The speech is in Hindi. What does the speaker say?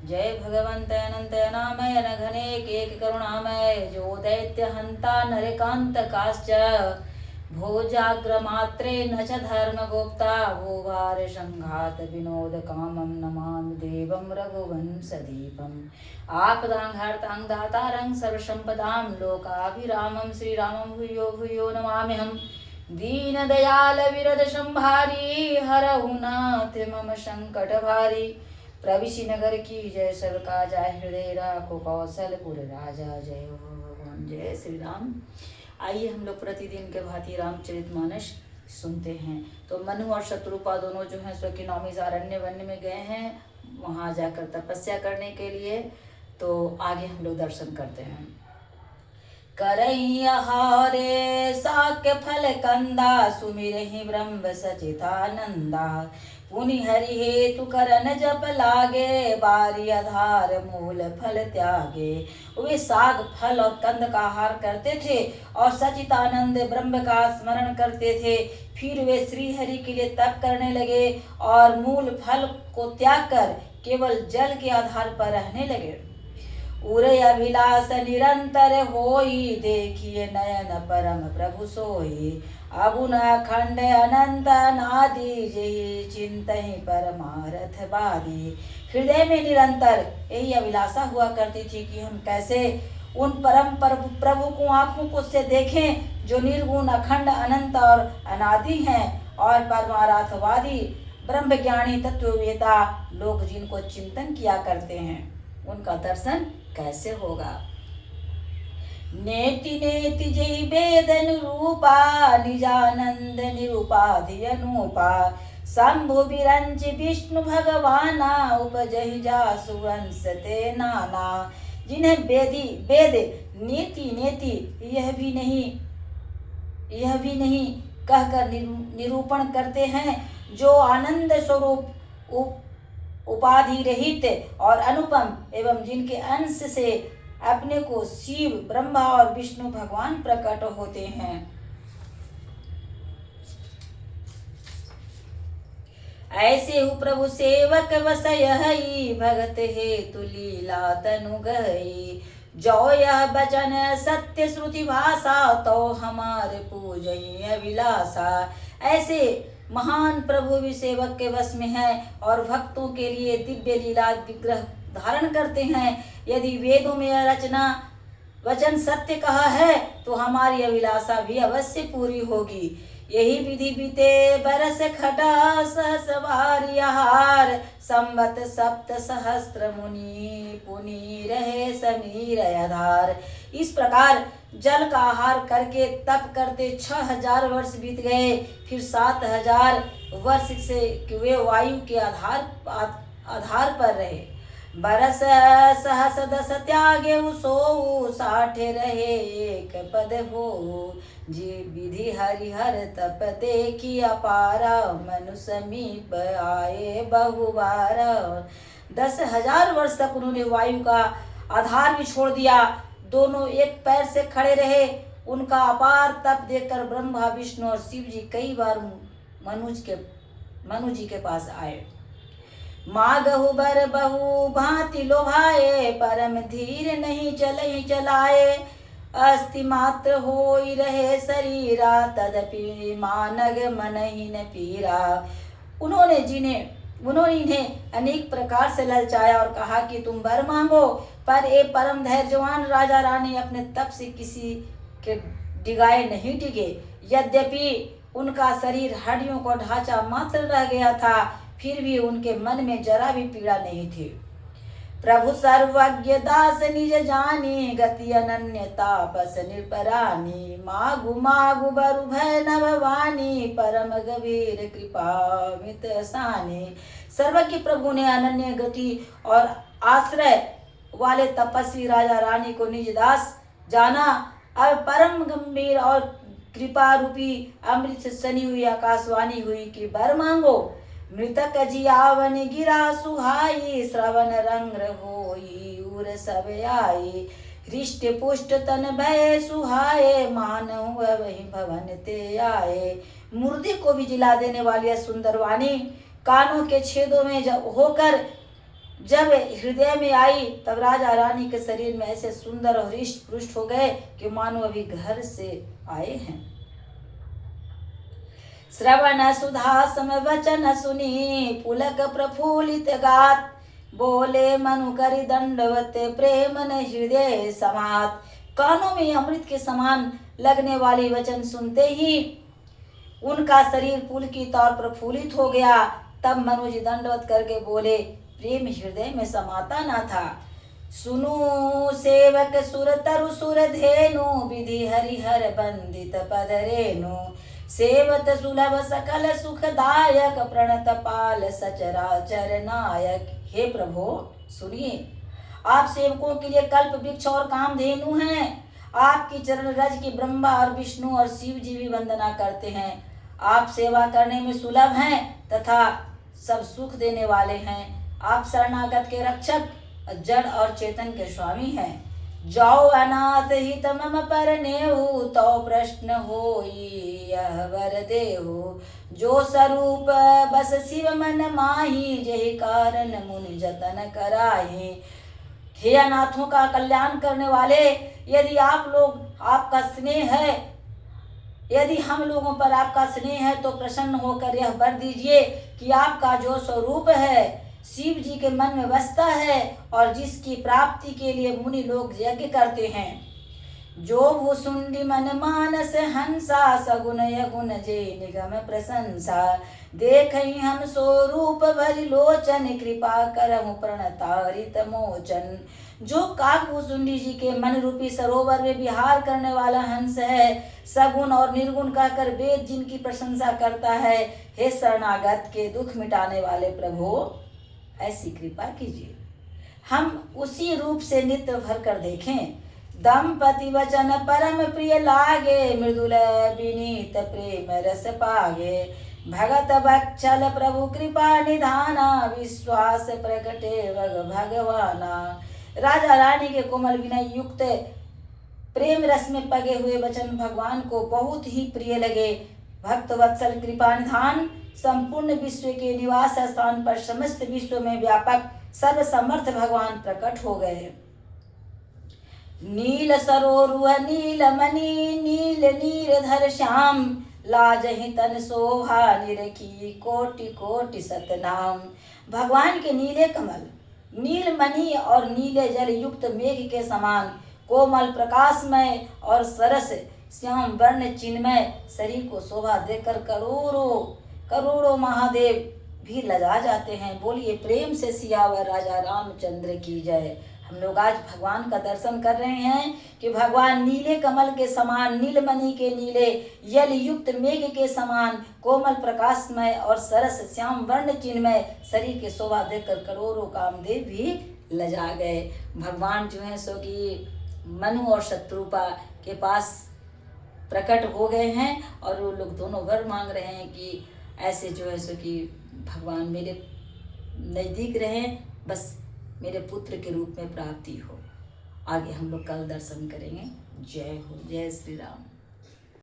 जय भगवंत अनंत अनामय घने केक करुणामय जो दैत्य हंता नरकांत काश्च भोजाग्रमात्रे न च धर्म गोप्ता भूभार संघात विनोद कामं नमामि देवं रघुवंशदीपम् आपदां दातारं सर्वसंपदां लोकाभिरामं श्रीरामं भूयो भूयो नमाम्यहम् दीनदयाल विरद संभारी हरहु नाथ मम संकट भारी प्रविशि नगर की जय सबका जय हृदय राखो कौशलपुर राजा जय हो भगवान जय श्री राम। आइए हम लोग प्रतिदिन के भांति रामचरितमानस सुनते हैं। तो मनु और शत्रुपा दोनों जो हैं सो कि नौमी अरण्य वन्य में गए हैं वहाँ जाकर तपस्या करने के लिए। तो आगे हम लोग दर्शन करते हैं। करैहारे साक्य फल कंदा सुमिरहि ब्रह्म सचितानंदा पुनि हरि हेतु करन जप लागे बारी आधार मूल फल त्यागे। वे साग फल और कंद का आहार करते थे और सचितानंद ब्रह्म का स्मरण करते थे। फिर वे श्री हरि के लिए तप करने लगे और मूल फल को त्याग कर केवल जल के आधार पर रहने लगे। उरे अभिलाष निरंतर होई देखिए नयन परम प्रभु सोई अगुण अखंड अनंत अनादि जेहि चिंतहि परमारथ बादी। हृदय में निरंतर यही अभिलाषा हुआ करती थी कि हम कैसे उन परम प्रभु को आंखों से देखें जो निर्गुण अखंड अनंत और अनादि हैं और परमार्थवादी ब्रह्म ज्ञानी तत्ववेता लोग जिनको चिंतन किया करते हैं उनका दर्शन कैसे होगा। नेति नेति जय वेद अनुरूपा निजानंद निरूपाधि अनुपा शंभु विरंच विष्णु भगवाना उपजहि जासु वंश ते नाना। जिन्हें वेद नेति नेति यह भी नहीं कहकर निरूपण करते हैं जो आनंद स्वरूप उपाधि रहित और अनुपम एवं जिनके अंश से अपने को शिव ब्रह्मा और विष्णु भगवान प्रकट होते हैं। ऐसे हु प्रभु सेवक वसय हई भगत हेतु लीला तनु गई। जो यह बचन सत्य श्रुति भाषा तो हमारे पूजय अभिलाषा। ऐसे महान प्रभु भी सेवक के वश में है और भक्तों के लिए दिव्य लीला विग्रह धारण करते हैं। यदि वेदों में रचना वचन सत्य कहा है तो हमारी अभिलाषा भी अवश्य पूरी होगी। यही विधि बीते बरस खटा सहस भारी आहार संवत सप्त सहस्त्र मुनि पुनि रहे समीर आधार। इस प्रकार जल का आहार करके तप करते 6000 वर्ष बीत गए। फिर 7000 वर्ष से वे वायु के आधार पर रहे। बरस सहस दस त्यागे सो 60 रहे एक पद हो। जी विधि हरिहर तप देखी अपारा मनु समीप आए बहुबार। 10,000 वर्ष तक उन्होंने वायु का आधार भी छोड़ दिया। दोनों एक पैर से खड़े रहे। उनका अपार तप देखकर ब्रह्मा विष्णु और शिव जी कई बार मनु जी के पास आए। मागहु बर बहु भांति लोभाए परम धीर नहीं चलाए। अस्ति मात्र होई रहे शरीरा तदपि मानग मन ही न पीरा। उन्होंने इन्हें अनेक प्रकार से ललचाया और कहा कि तुम वर मांगो। पर ये परम धैर्यवान राजा रानी अपने तप से किसी के डिगाए नहीं डिगे। यद्यपि उनका शरीर हड्डियों को ढांचा मात्र रह गया था फिर भी उनके मन में जरा भी पीड़ा नहीं थी। प्रभु सर्वज्ञ दास निज जानी गति अनन्य तापस निरपरानी। मागु मागु बरु भय न भवानी परम गंभीर कृपा मित सानी। सर्वज्ञ प्रभु ने अनन्य गति और आश्रय वाले तपस्वी राजा रानी को निज दास जाना। अब परम गंभीर और कृपा रूपी अमृत से सनी हुई आकाशवाणी हुई कि वर मांगो। मृतक जियावन गिरा सुहाई श्रवण रंग होई उर सब आई। हृष्ट पुष्ट तन भय सुहाए मानव वही भवन ते आए। मुर्दे को भी जिला देने वाली सुंदर वाणी कानों के छेदों में होकर जब हृदय में आई तब राजा रानी के शरीर में ऐसे सुंदर और हृष्ट पुष्ट हो गए कि मानो अभी घर से आए हैं। श्रवण सुधा सम वचन सुनी पुलक प्रफुल्लित गात, बोले मनु करि दंडवत प्रेम न हृदय समात। कानों में अमृत के समान लगने वाली वचन सुनते ही उनका शरीर पुलकित और प्रफुल्लित हो गया। तब मनु जी दंडवत करके बोले, प्रेम हृदय में समाता न था। सुनु सेवक सुर तरु सुर धेनु, विधि हरिहर बंदित पद रेणु। सेवत सुलभ सकल सुखदायक, प्रणत पाल सचराचर नायक। हे प्रभु सुनिए, आप सेवकों के लिए कल्प वृक्ष और कामधेनु हैं। आपकी चरण रज की ब्रह्मा और विष्णु और शिव जी भी वंदना करते हैं। आप सेवा करने में सुलभ हैं तथा सब सुख देने वाले हैं। आप शरणागत के रक्षक, जड़ और चेतन के स्वामी हैं। जाओ अनाथ हित मम परनेहु, तो प्रश्न होई यह वर देहु। जो स्वरूप बस शिव मन माही, जहि कारण मुनि जतन कराही। हे अनाथों का कल्याण करने वाले, यदि आप लोग आपका स्नेह है, यदि हम लोगों पर आपका स्नेह है तो प्रसन्न होकर यह वर दीजिए कि आपका जो स्वरूप है शिव जी के मन में बसता है और जिसकी प्राप्ति के लिए मुनि लोग यज्ञ करते हैं। जो भूसुंडी मन मानस हंसा, सगुन यगुण जे निगम प्रशंसा। देखहि हम स्वरूप भरि लोचन, कृपा करहु प्रणतारित मोचन। जो काक भूसुंडी जी के मन रूपी सरोवर में विहार करने वाला हंस है, सगुण और निर्गुण कहकर वेद जिनकी प्रशंसा करता है, हे शरणागत के दुख मिटाने वाले प्रभु ऐसी कृपा कीजिए। हम उसी रूप से नित्य भर कर देखें। दंपति वचन परम प्रिय लागे, मृदुल विनीत प्रेम रस पागे। भगत बक्षल प्रभु कृपा निधाना, विश्वास प्रकटे भगवाना। राजा रानी के कोमल विनय युक्त प्रेम रस में पगे हुए वचन भगवान को बहुत ही प्रिय लगे। भक्त वत्सल कृपा निधान संपूर्ण विश्व के निवास स्थान पर समस्त विश्व में व्यापक सर्व समर्थ भगवान प्रकट हो गए। नील सरोरुह नील मणि, नील नीरधर श्याम। लाजहि तन शोभा निरखी, कोटि कोटि सतनाम। भगवान के नीले कमल, नील मणि और नीले जल युक्त मेघ के समान कोमल प्रकाशमय और सरस श्याम वर्ण चिन्मय शरीर को शोभा देकर करोड़ों महादेव भी लजा जाते हैं। बोलिए प्रेम से सियावर राजा रामचंद्र की जय। हम लोग आज भगवान का दर्शन कर रहे हैं कि भगवान नीले कमल के समान, नीलमणि के नीले यल युक्त मेघ के समान कोमल प्रकाशमय और सरस श्याम वर्ण चिन्मय शरीर के शोभा देकर करोड़ों कामदेव भी लजा गए। भगवान जो है सो कि मनु और शत्रुपा के पास प्रकट हो गए हैं और वो लोग दोनों वर मांग रहे हैं कि ऐसे जो है सो कि भगवान मेरे नज़दीक रहें, बस मेरे पुत्र के रूप में प्राप्ति हो। आगे हम लोग कल दर्शन करेंगे। जय हो, जय श्री राम।